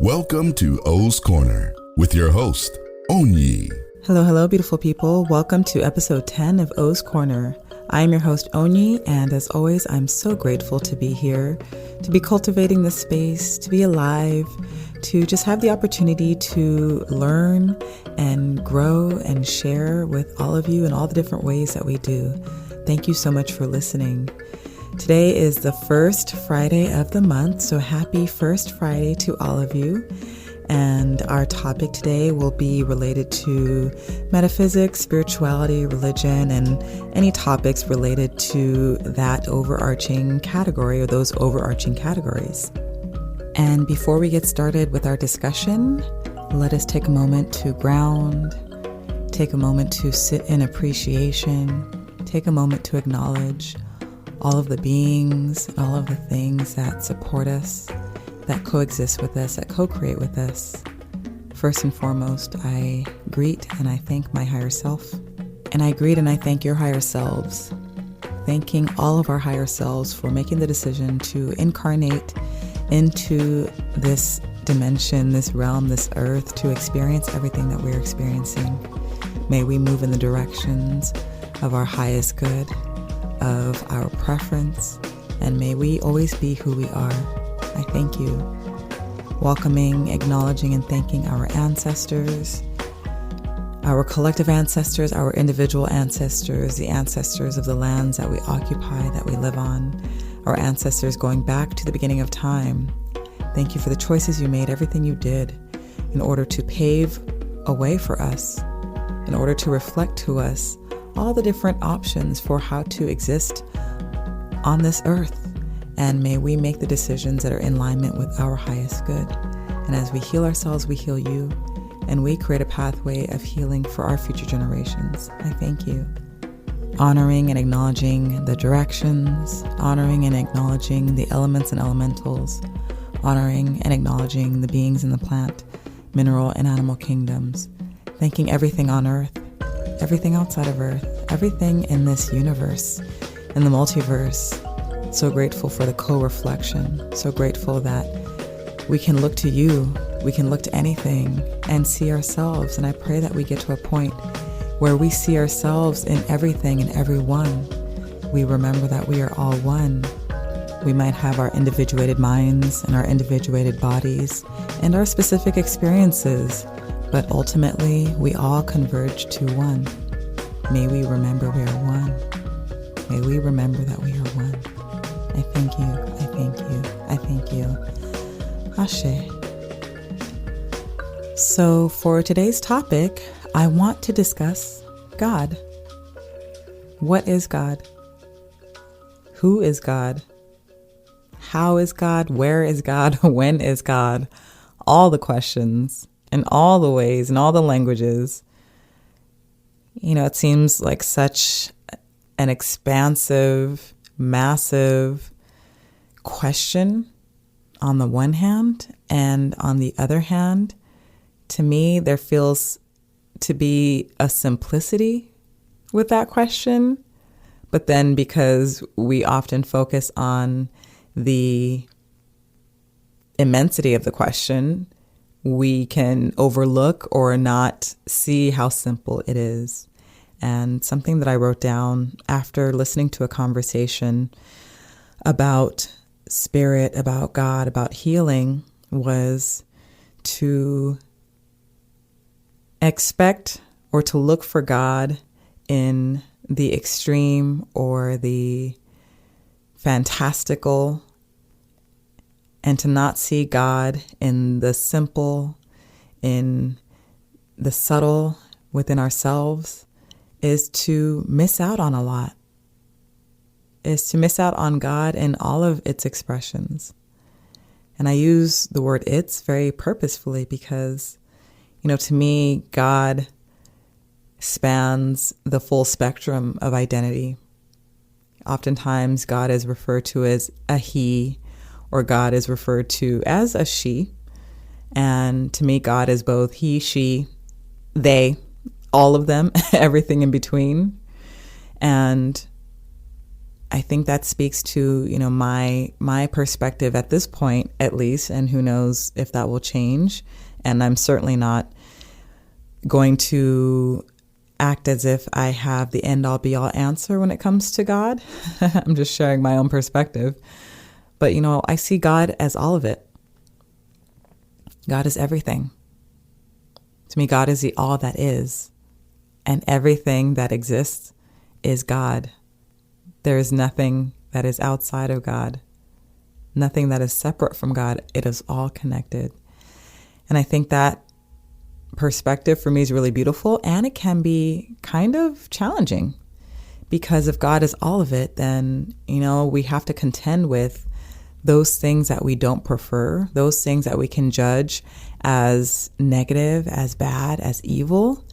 Welcome to O's Corner with your host, ONYI. Hello, beautiful people. Welcome to episode 10 of O's Corner. I am your host, ONYI, and as always, I'm so grateful to be here, to be cultivating this space, to be alive, to just have the opportunity to learn and grow and share with all of you in all the different ways that we do. Thank you so much for listening. Today is the first Friday of the month, so happy first Friday to all of you. And our topic today will be related to metaphysics, spirituality, religion, and any topics related to that overarching category or those overarching categories. And before we get started with our discussion, let us take a moment to ground, take a moment to sit in appreciation, take a moment to acknowledge all of the beings, all of the things that support us, that coexist with us, that co-create with us. First and foremost, I greet and I thank my higher self. And I greet and I thank your higher selves, thanking all of our higher selves for making the decision to incarnate into this dimension, this realm, this earth, to experience everything that we're experiencing. May we move in the directions of our highest good, of our preference, and may we always be who we are. I thank you. Welcoming, acknowledging, and thanking our ancestors, our collective ancestors, our individual ancestors, the ancestors of the lands that we occupy, that we live on, our ancestors going back to the beginning of time. Thank you for the choices you made, everything you did in order to pave a way for us, in order to reflect to us all the different options for how to exist on this earth. And may we make the decisions that are in alignment with our highest good. And as we heal ourselves, we heal you, and we create a pathway of healing for our future generations. I thank you. Honoring and acknowledging the directions, honoring and acknowledging the elements and elementals, honoring and acknowledging the beings in the plant, mineral, and animal kingdoms. Thanking everything on earth, everything outside of earth, everything in this universe, in the multiverse. So grateful for the co-reflection. So grateful that we can look to you, we can look to anything and see ourselves. And I pray that we get to a point where we see ourselves in everything and everyone. We remember that we are all one. We might have our individuated minds and our individuated bodies and our specific experiences, but ultimately we all converge to one. May we remember we are one. May we remember that we are one. I thank you, I thank you, I thank you. Ashe. So for today's topic, I want to discuss God. What is God? Who is God? How is God? Where is God? When is God? All the questions in all the ways, in all the languages. You know, it seems like such an expansive, massive question on the one hand, and on the other hand, to me, there feels to be a simplicity with that question. But then because we often focus on the immensity of the question, we can overlook or not see how simple it is. And something that I wrote down after listening to a conversation about spirit, about God, about healing, was to expect or to look for God in the extreme or the fantastical, and to not see God in the simple, in the subtle within ourselves, is to miss out on a lot, is to miss out on God in all of its expressions. And I use the word "it's" very purposefully because, you know, to me, God spans the full spectrum of identity. Oftentimes, God is referred to as a he, or God is referred to as a she. And to me, God is both he, she, they, all of them, everything in between. And I think that speaks to, my perspective at this point, at least, and who knows if that will change. And I'm certainly not going to act as if I have the end all be all answer when it comes to God. I'm just sharing my own perspective. But, I see God as all of it. God is everything. To me, God is the all that is. And everything that exists is God. There is nothing that is outside of God, nothing that is separate from God. It is all connected. And I think that perspective for me is really beautiful, and it can be kind of challenging, because if God is all of it, then, we have to contend with those things that we don't prefer, those things that we can judge as negative, as bad, as evil.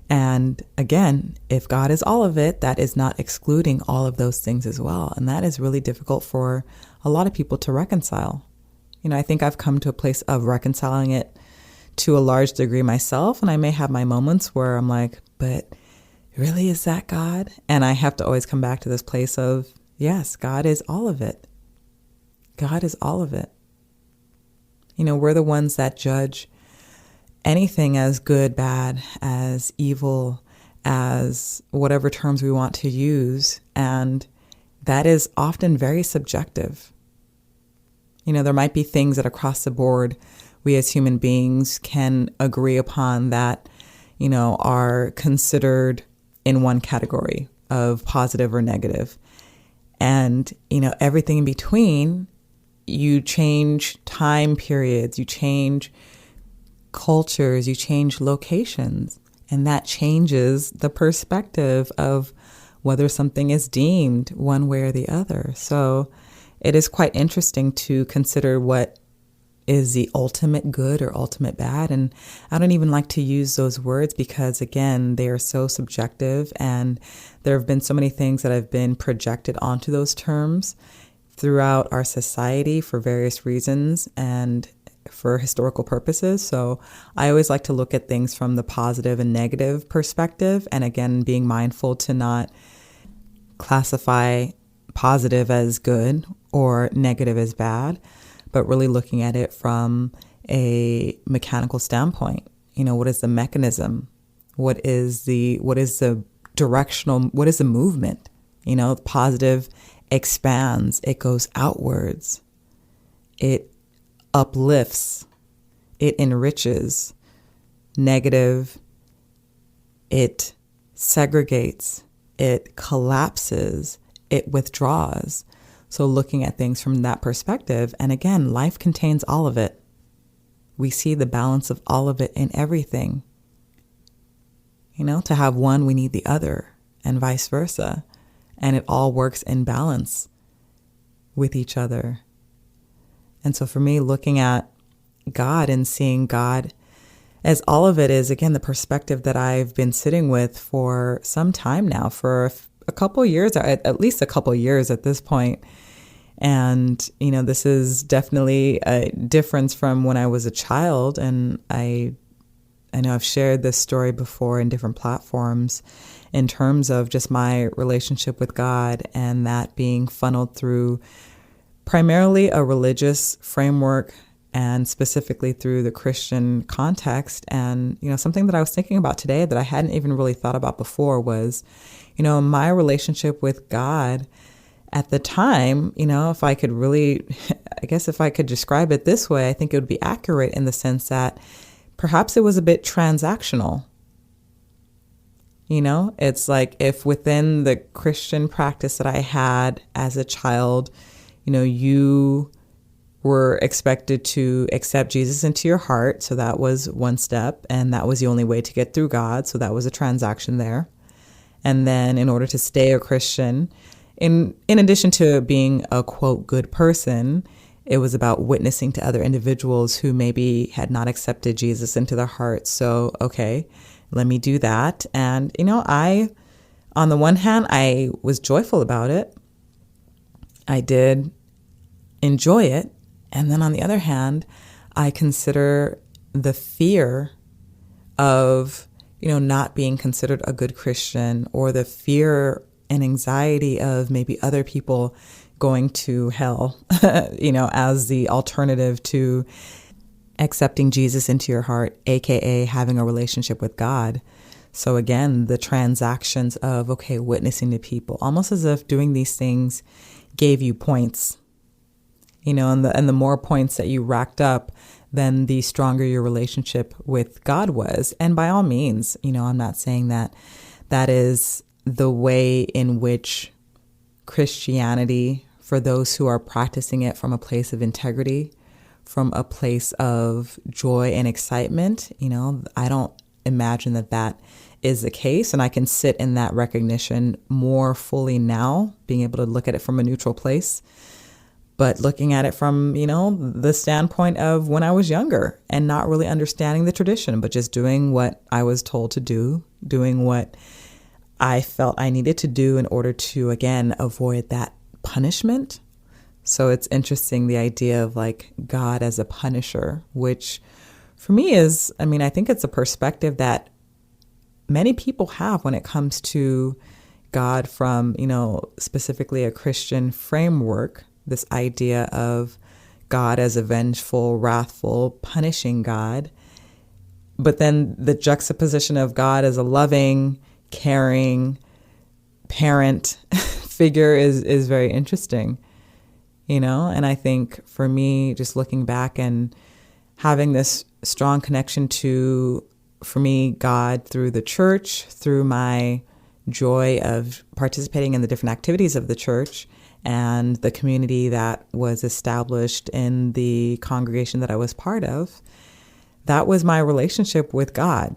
And again, if God is all of it, that is not excluding all of those things as well. And that is really difficult for a lot of people to reconcile. I think I've come to a place of reconciling it to a large degree myself. And I may have my moments where I'm like, but really, is that God? And I have to always come back to this place of, yes, God is all of it. God is all of it. We're the ones that judge anything as good, bad, as evil, as whatever terms we want to use. And that is often very subjective. There might be things that across the board we as human beings can agree upon that, are considered in one category of positive or negative. And, everything in between, you change time periods, you change cultures, you change locations, and that changes the perspective of whether something is deemed one way or the other. So it is quite interesting to consider what is the ultimate good or ultimate bad. And I don't even like to use those words because, again, they are so subjective, and there have been so many things that have been projected onto those terms throughout our society for various reasons and for historical purposes. So I always like to look at things from the positive and negative perspective. And again, being mindful to not classify positive as good or negative as bad, but really looking at it from a mechanical standpoint. What is the mechanism? What is the directional, what is the movement? Positive expands, it goes outwards, it uplifts, it enriches. Negative, it segregates, it collapses, it withdraws. So looking at things from that perspective, and again, life contains all of it. We see the balance of all of it in everything. To have one, we need the other, and vice versa. And it all works in balance with each other. And so for me, looking at God and seeing God as all of it is, again, the perspective that I've been sitting with for some time now, for a couple years, at least a couple years at this point. And, this is definitely a difference from when I was a child. And I know I've shared this story before in different platforms in terms of just my relationship with God, and that being funneled through primarily a religious framework, and specifically through the Christian context. And, something that I was thinking about today that I hadn't even really thought about before was, my relationship with God at the time, if I could really, I guess if I could describe it this way, I think it would be accurate in the sense that perhaps it was a bit transactional. It's like if within the Christian practice that I had as a child, you were expected to accept Jesus into your heart. So that was one step, and that was the only way to get through God. So that was a transaction there. And then in order to stay a Christian, in addition to being a, quote, good person, it was about witnessing to other individuals who maybe had not accepted Jesus into their heart. So, okay, let me do that. And, on the one hand, I was joyful about it. I did enjoy it. And then on the other hand, I consider the fear of, not being considered a good Christian, or the fear an anxiety of maybe other people going to hell, as the alternative to accepting Jesus into your heart, aka having a relationship with God. So again, the transactions of, witnessing to people, almost as if doing these things gave you points, and the more points that you racked up, then the stronger your relationship with God was. And by all means, I'm not saying that that is the way in which Christianity, for those who are practicing it from a place of integrity, from a place of joy and excitement, I don't imagine that that is the case. And I can sit in that recognition more fully now, being able to look at it from a neutral place. But looking at it from, the standpoint of when I was younger and not really understanding the tradition, but just doing what I was told to do, doing what I felt I needed to do in order to, again, avoid that punishment. So it's interesting, the idea of like God as a punisher, which for me is, I think it's a perspective that many people have when it comes to God from, specifically a Christian framework. This idea of God as a vengeful, wrathful, punishing God. But then the juxtaposition of God as a loving, caring parent figure is very interesting, And I think for me, just looking back and having this strong connection to, for me, God through the church, through my joy of participating in the different activities of the church, and the community that was established in the congregation that I was part of, that was my relationship with God.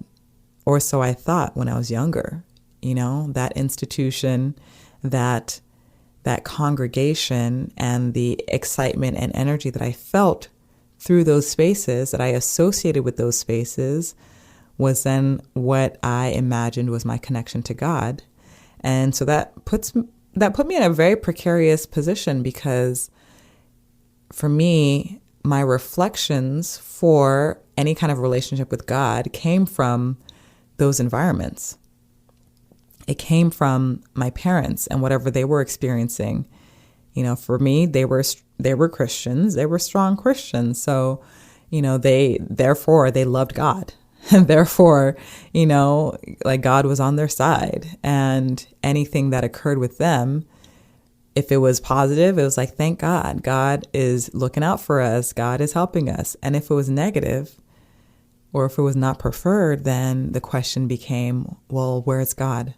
Or so I thought when I was younger, that institution, that congregation, and the excitement and energy that I felt through those spaces, that I associated with those spaces, was then what I imagined was my connection to God. And so that put me in a very precarious position, because for me, my reflections for any kind of relationship with God came from those environments. It came from my parents and whatever they were experiencing. For me, they were Christians. They were strong Christians. So, they loved God. And therefore, like God was on their side, and anything that occurred with them, if it was positive, it was like, thank God, God is looking out for us. God is helping us. And if it was negative, or if it was not preferred, then the question became, well, where's God?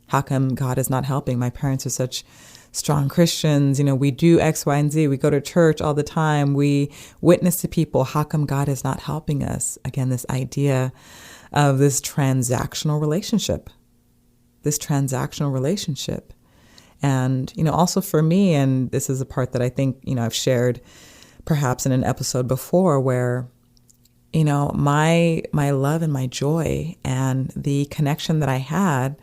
How come God is not helping? My parents are such strong Christians. We do X, Y, and Z. We go to church all the time. We witness to people. How come God is not helping us? Again, this idea of this transactional relationship. And, also for me, and this is a part that I think, I've shared perhaps in an episode before, where, my love and my joy and the connection that I had,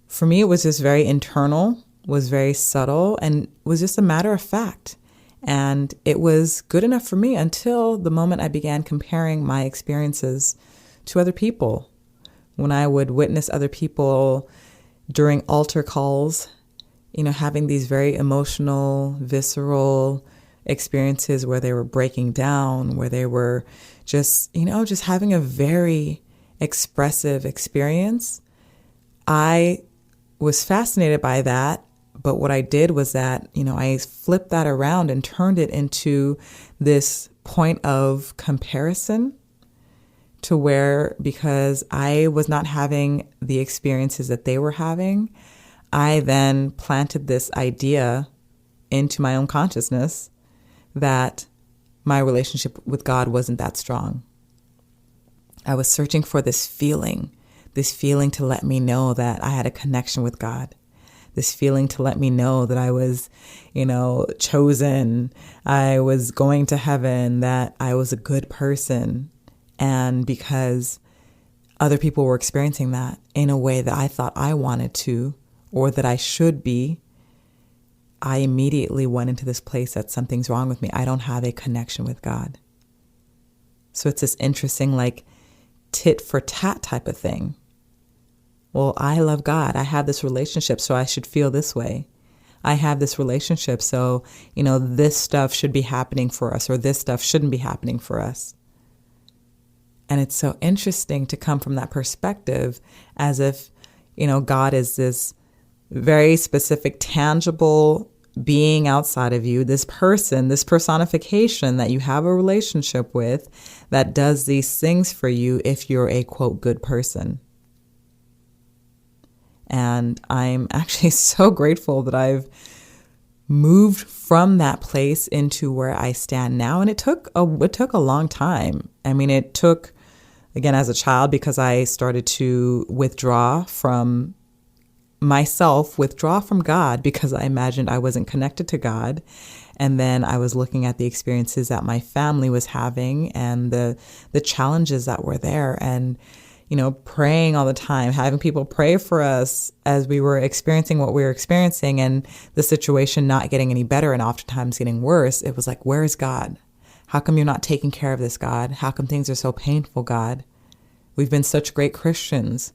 for me, it was just very internal, was very subtle, and was just a matter of fact. And it was good enough for me until the moment I began comparing my experiences to other people. When I would witness other people during altar calls, having these very emotional, visceral experiences where they were breaking down, where they were just having a very expressive experience. I was fascinated by that. But what I did was that, I flipped that around and turned it into this point of comparison, to where, because I was not having the experiences that they were having, I then planted this idea into my own consciousness that my relationship with God wasn't that strong. I was searching for this feeling to let me know that I had a connection with God. This feeling to let me know that I was, chosen, I was going to heaven, that I was a good person. And because other people were experiencing that in a way that I thought I wanted to, or that I should be, I immediately went into this place that something's wrong with me. I don't have a connection with God. So it's this interesting, like, tit for tat type of thing, Well, I love God. I have this relationship, so I should feel this way. I have this relationship, so, this stuff should be happening for us, or this stuff shouldn't be happening for us. And it's so interesting to come from that perspective as if, God is this very specific, tangible being outside of you, this person, this personification that you have a relationship with that does these things for you if you're a, quote, good person. And I'm actually so grateful that I've moved from that place into where I stand now. And it took a long time. I mean, it took, again, as a child, because I started to withdraw from God because I imagined I wasn't connected to God. And then I was looking at the experiences that my family was having and the challenges that were there, and praying all the time, having people pray for us as we were experiencing what we were experiencing, and the situation not getting any better and oftentimes getting worse. It was like, where is God? How come you're not taking care of this, God? How come things are so painful, God? We've been such great Christians.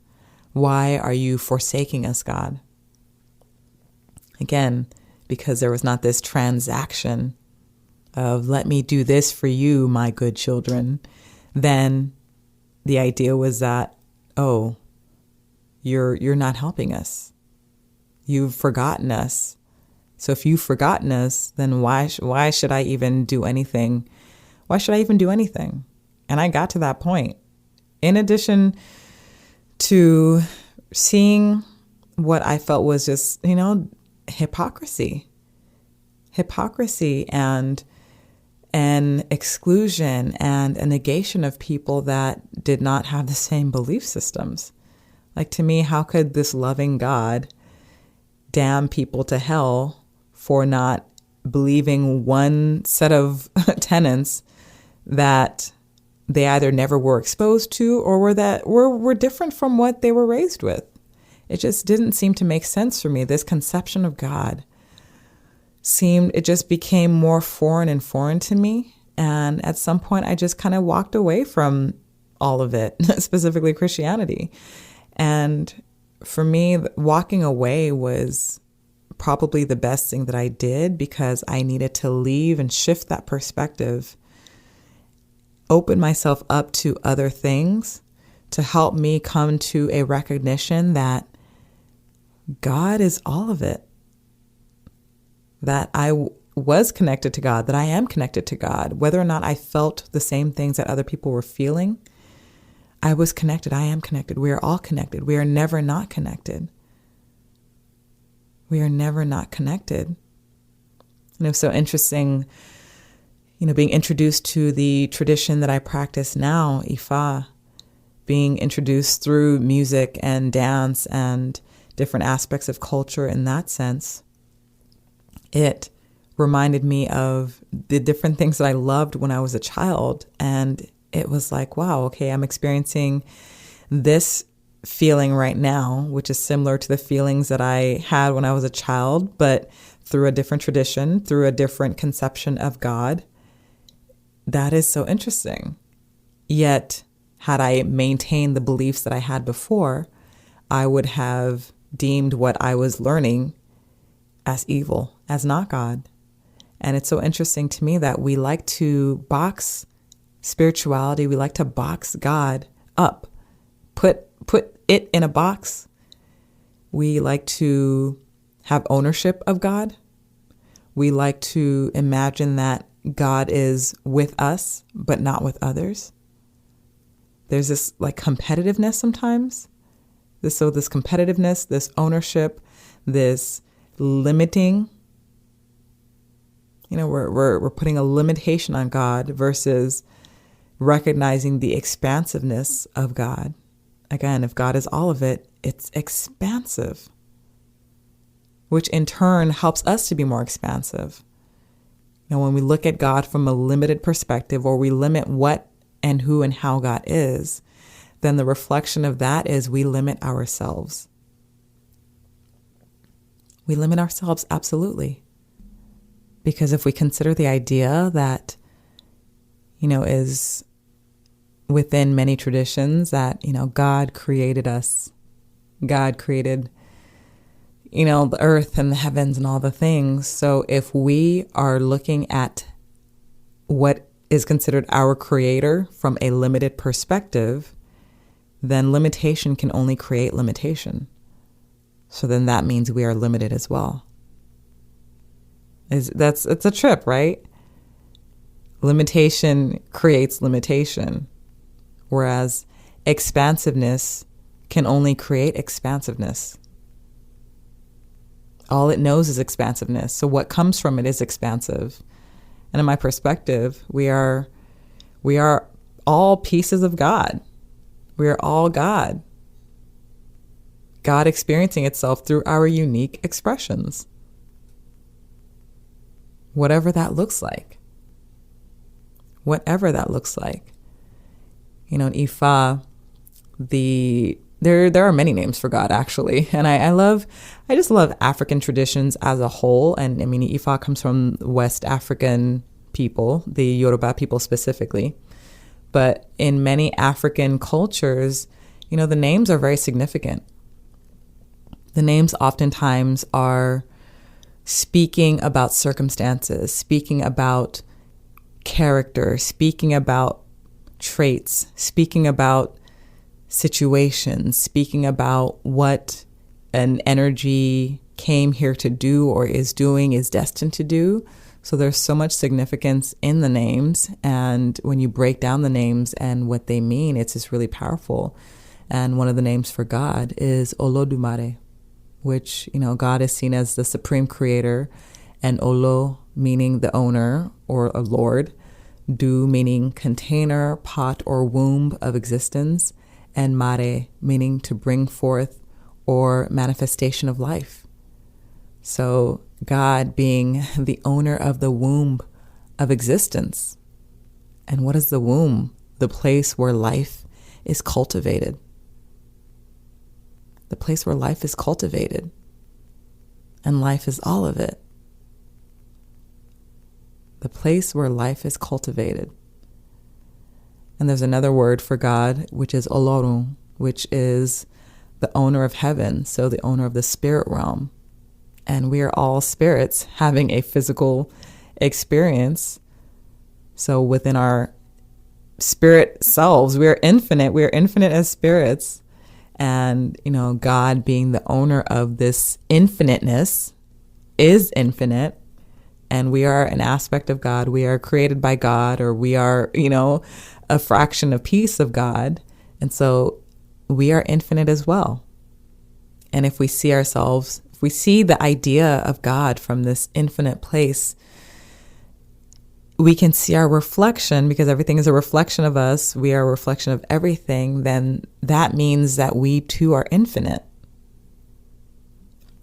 Why are you forsaking us, God? Again, because there was not this transaction of, let me do this for you, my good children. Then the idea was that, oh, you're not helping us. You've forgotten us. So if you've forgotten us, then why should I even do anything? Why should I even do anything? And I got to that point. In addition to seeing what I felt was just, hypocrisy and an exclusion and a negation of people that did not have the same belief systems. Like, to me, how could this loving God damn people to hell for not believing one set of tenets that they either never were exposed to or were different from what they were raised with? It just didn't seem to make sense for me. This conception of God it just became more foreign to me. And at some point, I just kind of walked away from all of it, specifically Christianity. And for me, walking away was probably the best thing that I did, because I needed to leave and shift that perspective, open myself up to other things to help me come to a recognition that God is all of it. That I was connected to God, that I am connected to God. Whether or not I felt the same things that other people were feeling, I was connected. I am connected. We are all connected. We are never not connected. We are never not connected. And it was so interesting, being introduced to the tradition that I practice now, Ifa, being introduced through music and dance and different aspects of culture in that sense. It reminded me of the different things that I loved when I was a child. And it was like, wow, okay, I'm experiencing this feeling right now, which is similar to the feelings that I had when I was a child, but through a different tradition, through a different conception of God. That is so interesting. Yet, had I maintained the beliefs that I had before, I would have deemed what I was learning as evil, as not God. And it's so interesting to me that we like to box spirituality, we like to box God up, put it in a box. We like to have ownership of God. We like to imagine that God is with us, but not with others. There's this competitiveness sometimes. This competitiveness, this ownership, this limiting. We're putting a limitation on God versus recognizing the expansiveness of God. Again, if God is all of it, it's expansive, which in turn helps us to be more expansive. When we look at God from a limited perspective, or we limit what and who and how God is, then the reflection of that is we limit ourselves. We limit ourselves, absolutely. Because if we consider the idea that, is within many traditions that, God created us God created, the earth and the heavens and all the things. So if we are looking at what is considered our creator from a limited perspective, then limitation can only create limitation. So then that means we are limited as well. It's a trip, right? Limitation creates limitation, whereas expansiveness can only create expansiveness. All it knows is expansiveness. So what comes from it is expansive. And in my perspective, we are all pieces of God. We are all God. God experiencing itself through our unique expressions. Whatever that looks like. Whatever that looks like. In Ifa, there are many names for God, actually. And I just love African traditions as a whole. And I mean, Ifa comes from West African people, the Yoruba people specifically. But in many African cultures, the names are very significant. The names oftentimes are speaking about circumstances, speaking about character, speaking about traits, speaking about situations, speaking about what an energy came here to do or is doing, is destined to do. So there's so much significance in the names. And when you break down the names and what they mean, it's just really powerful. And one of the names for God is Olodumare, which, God is seen as the supreme creator, and Olo meaning the owner or a lord, Du meaning container, pot, or womb of existence, and Mare meaning to bring forth or manifestation of life. So God being the owner of the womb of existence. And what is the womb? The place where life is cultivated. The place where life is cultivated. And life is all of it. The place where life is cultivated. And there's another word for God, which is Olorun, which is the owner of heaven, so the owner of the spirit realm. And we are all spirits having a physical experience. So within our spirit selves, we are infinite. We are infinite as spirits. And, God being the owner of this infiniteness is infinite. And we are an aspect of God. We are created by God, or we are, a fraction, a piece of God. And so we are infinite as well. And if we see ourselves, if we see the idea of God from this infinite place, we can see our reflection, because everything is a reflection of us. We are a reflection of everything. Then that means that we too are infinite.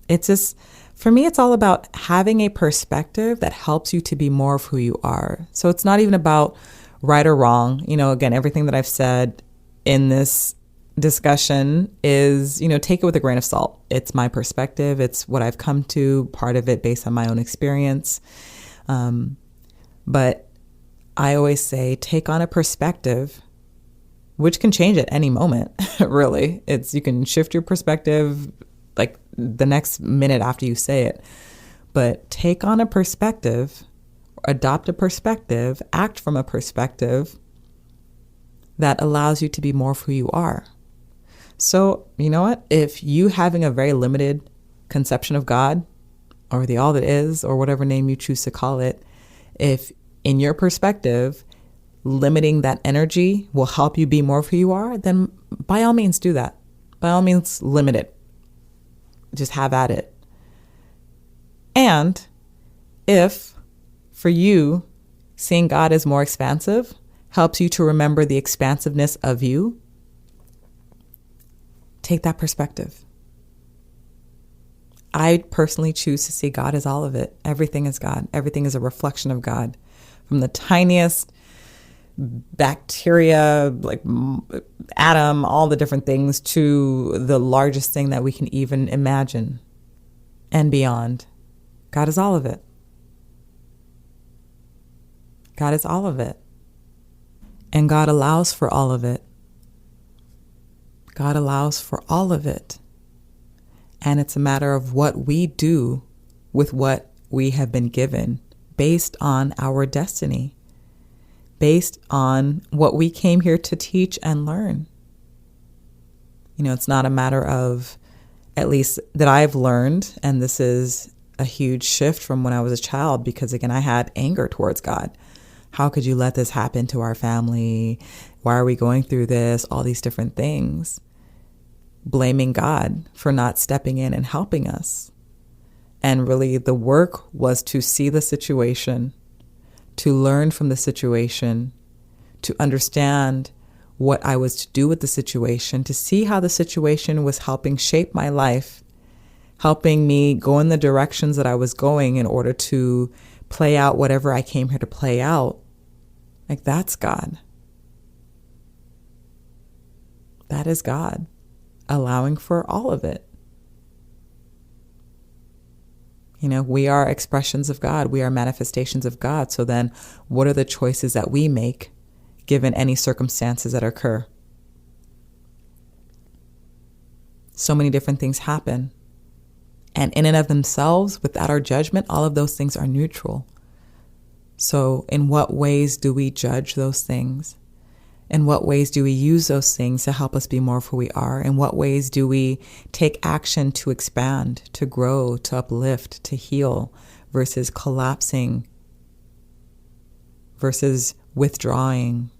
It's just, for me, it's all about having a perspective that helps you to be more of who you are. So it's not even about right or wrong. Again, everything that I've said in this discussion is, take it with a grain of salt. It's my perspective. It's what I've come to, part of it based on my own experience. But I always say, take on a perspective, which can change at any moment, really. You can shift your perspective like the next minute after you say it. But take on a perspective, adopt a perspective, act from a perspective that allows you to be more of who you are. So, you know what? If you having a very limited conception of God, or the all that is, or whatever name you choose to call it, if in your perspective, limiting that energy will help you be more of who you are, then by all means do that. By all means, limit it. Just have at it. And if for you, seeing God as more expansive helps you to remember the expansiveness of you, take that perspective. I personally choose to see God as all of it. Everything is God. Everything is a reflection of God. From the tiniest bacteria, like atom, all the different things, to the largest thing that we can even imagine and beyond. God is all of it. God is all of it. And God allows for all of it. God allows for all of it And it's a matter of what we do with what we have been given based on our destiny, based on what we came here to teach and learn. It's not a matter of, at least that I've learned, and this is a huge shift from when I was a child, because again, I had anger towards God. How could you let this happen to our family? Why are we going through this? All these different things. Blaming God for not stepping in and helping us. And really the work was to see the situation, to learn from the situation, to understand what I was to do with the situation, to see how the situation was helping shape my life, helping me go in the directions that I was going in order to play out whatever I came here to play out. Like, that's God. That is God, allowing for all of it. We are expressions of God. We are manifestations of God. So then what are the choices that we make given any circumstances that occur? So many different things happen. And in and of themselves, without our judgment, all of those things are neutral. So in what ways do we judge those things? In what ways do we use those things to help us be more of who we are? In what ways do we take action to expand, to grow, to uplift, to heal, versus collapsing, versus withdrawing,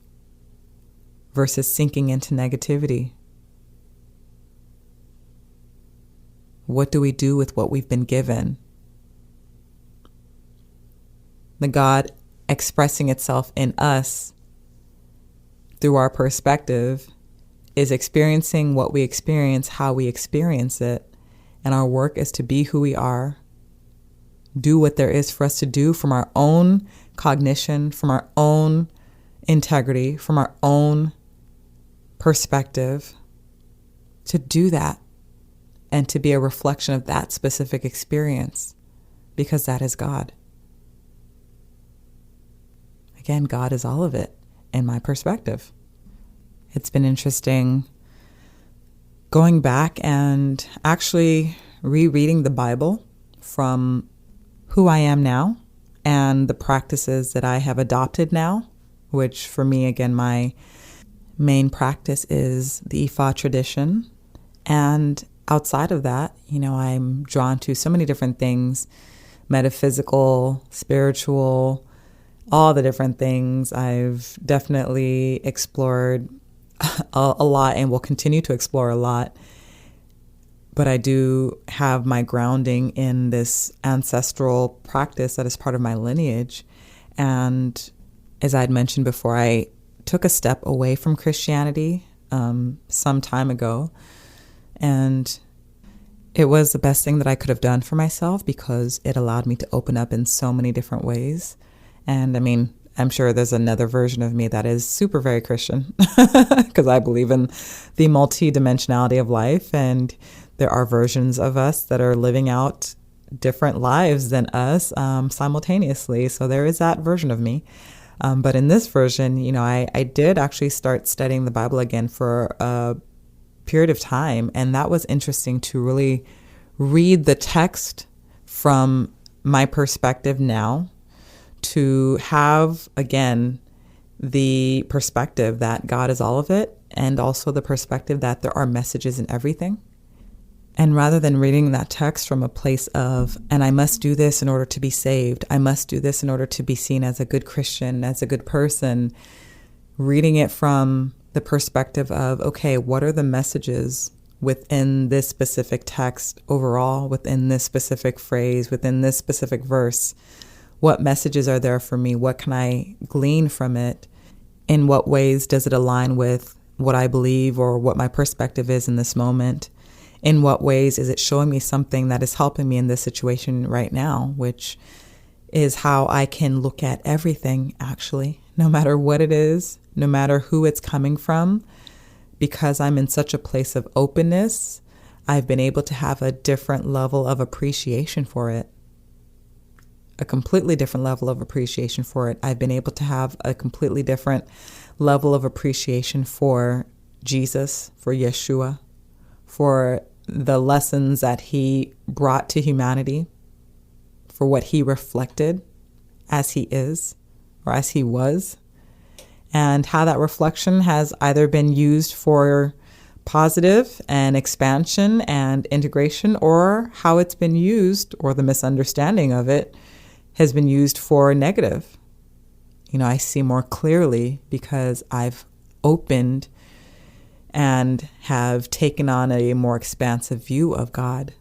versus sinking into negativity? What do we do with what we've been given? The God expressing itself in us through our perspective is experiencing what we experience, how we experience it. And our work is to be who we are, do what there is for us to do from our own cognition, from our own integrity, from our own perspective, to do that and to be a reflection of that specific experience, because that is God. Again, God is all of it. In my perspective. It's been interesting going back and actually rereading the Bible from who I am now and the practices that I have adopted now, which for me, again, my main practice is the Ifa tradition. And outside of that, I'm drawn to so many different things, metaphysical, spiritual, all the different things. I've definitely explored a lot and will continue to explore a lot. But I do have my grounding in this ancestral practice that is part of my lineage. And as I'd mentioned before, I took a step away from Christianity some time ago. And it was the best thing that I could have done for myself, because it allowed me to open up in so many different ways. And I'm sure there's another version of me that is super very Christian, because I believe in the multidimensionality of life. And there are versions of us that are living out different lives than us simultaneously. So there is that version of me. But in this version, I did actually start studying the Bible again for a period of time. And that was interesting to really read the text from my perspective now, to have, again, the perspective that God is all of it, and also the perspective that there are messages in everything. And rather than reading that text from a place of, and I must do this in order to be saved, I must do this in order to be seen as a good Christian, as a good person, reading it from the perspective of, okay, what are the messages within this specific text overall, within this specific phrase, within this specific verse? What messages are there for me? What can I glean from it? In what ways does it align with what I believe or what my perspective is in this moment? In what ways is it showing me something that is helping me in this situation right now, which is how I can look at everything, actually, no matter what it is, no matter who it's coming from. Because I'm in such a place of openness, I've been able to have a different level of appreciation for it. A completely different level of appreciation for it. I've been able to have a completely different level of appreciation for Jesus, for Yeshua, for the lessons that he brought to humanity, for what he reflected as he is or as he was, and how that reflection has either been used for positive and expansion and integration, or how it's been used, or the misunderstanding of it has been used for negative. I see more clearly because I've opened and have taken on a more expansive view of God.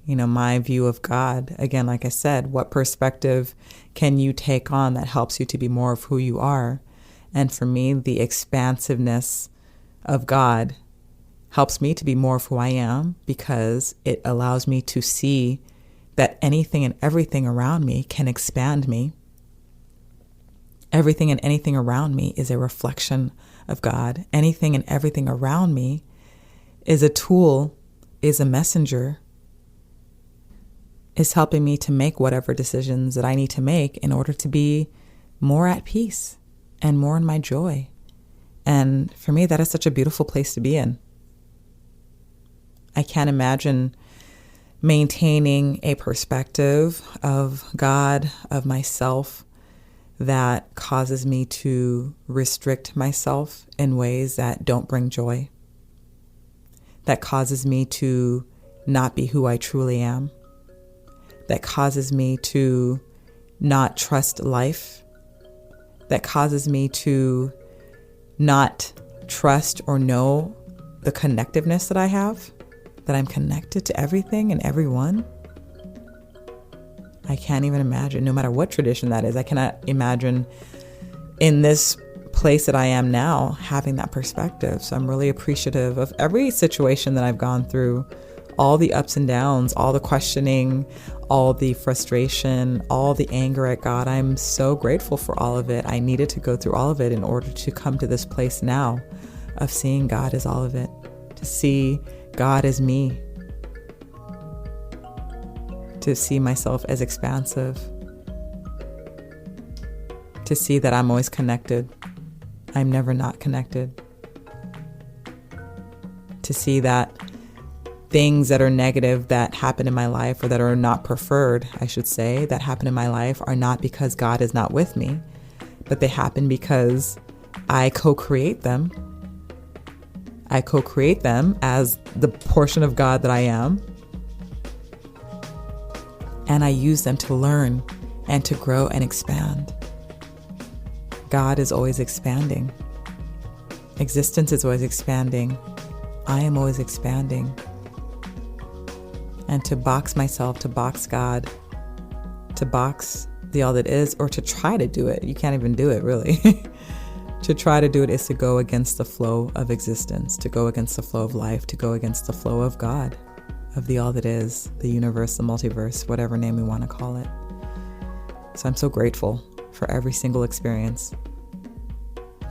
My view of God, again, like I said, what perspective can you take on that helps you to be more of who you are? And for me, the expansiveness of God helps me to be more of who I am, because it allows me to see that anything and everything around me can expand me. Everything and anything around me is a reflection of God. Anything and everything around me is a tool, is a messenger, is helping me to make whatever decisions that I need to make in order to be more at peace and more in my joy. And for me, that is such a beautiful place to be in. I can't imagine maintaining a perspective of God, of myself, that causes me to restrict myself in ways that don't bring joy, that causes me to not be who I truly am, that causes me to not trust life, that causes me to not trust or know the connectiveness that I have, that I'm connected to everything and everyone. I can't even imagine, no matter what tradition that is, I cannot imagine in this place that I am now having that perspective. So I'm really appreciative of every situation that I've gone through, all the ups and downs, all the questioning, all the frustration, all the anger at God. I'm so grateful for all of it. I needed to go through all of it in order to come to this place now of seeing God as all of it, to see God as me, to see myself as expansive, to see that I'm always connected. I'm never not connected. To see that things that are negative that happen in my life, or that are not preferred, I should say, that happen in my life are not because God is not with me, but they happen because I co-create them. I co-create them as the portion of God that I am. And I use them to learn and to grow and expand. God is always expanding. Existence is always expanding. I am always expanding. And to box myself, to box God, to box the all that is, or to try to do it, you can't even do it really. To try to do it is to go against the flow of existence, to go against the flow of life, to go against the flow of God, of the all that is, the universe, the multiverse, whatever name we want to call it. So I'm so grateful for every single experience,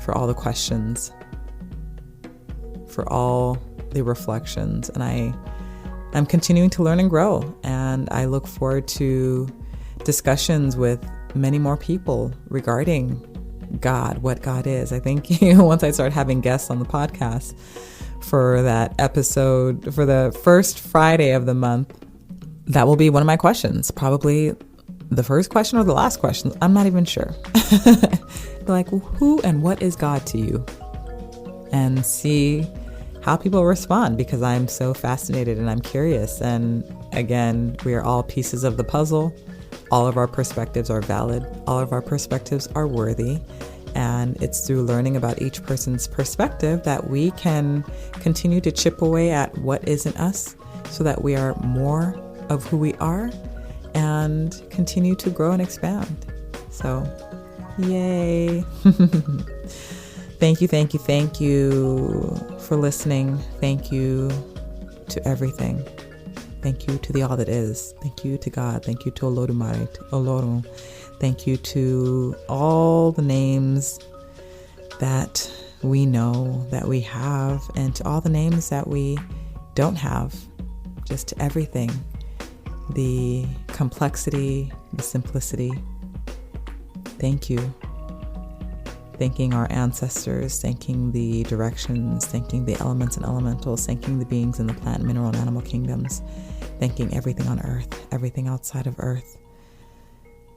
for all the questions, for all the reflections. And I'm continuing to learn and grow. And I look forward to discussions with many more people regarding God, what God is. I think once I start having guests on the podcast for that episode, for the first Friday of the month, that will be one of my questions. Probably the first question or the last question. I'm not even sure. Like, who and what is God to you? And see how people respond, because I'm so fascinated and I'm curious. And again, we are all pieces of the puzzle. All of our perspectives are valid. All of our perspectives are worthy. And it's through learning about each person's perspective that we can continue to chip away at what isn't us, so that we are more of who we are and continue to grow and expand. So, yay. Thank you for listening. Thank you to everything. Thank you to the all that is. Thank you to God. Thank you to Olodumare, to Olorun. Thank you to all the names that we know, that we have, and to all the names that we don't have. Just to everything. The complexity, the simplicity. Thank you. thanking our ancestors, thanking the directions, thanking the elements and elementals, thanking the beings in the plant, mineral, and animal kingdoms, thanking everything on earth, everything outside of earth,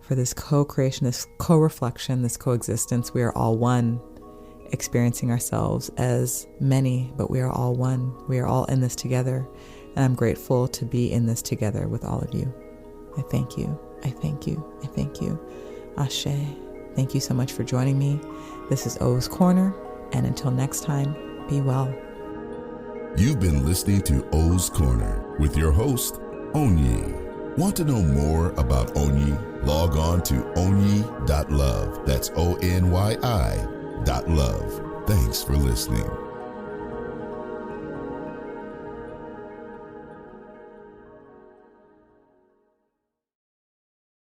for this co-creation, this co-reflection, this coexistence. We are all one, experiencing ourselves as many, but we are all one. We are all in this together, and I'm grateful to be in this together with all of you. I thank you. I thank you. I thank you. Ashe. Thank you so much for joining me. This is O's Corner, and until next time, be well. You've been listening to O's Corner with your host, ONYI. Want to know more about ONYI? Log on to onyi.love. That's ONYI.love. Thanks for listening.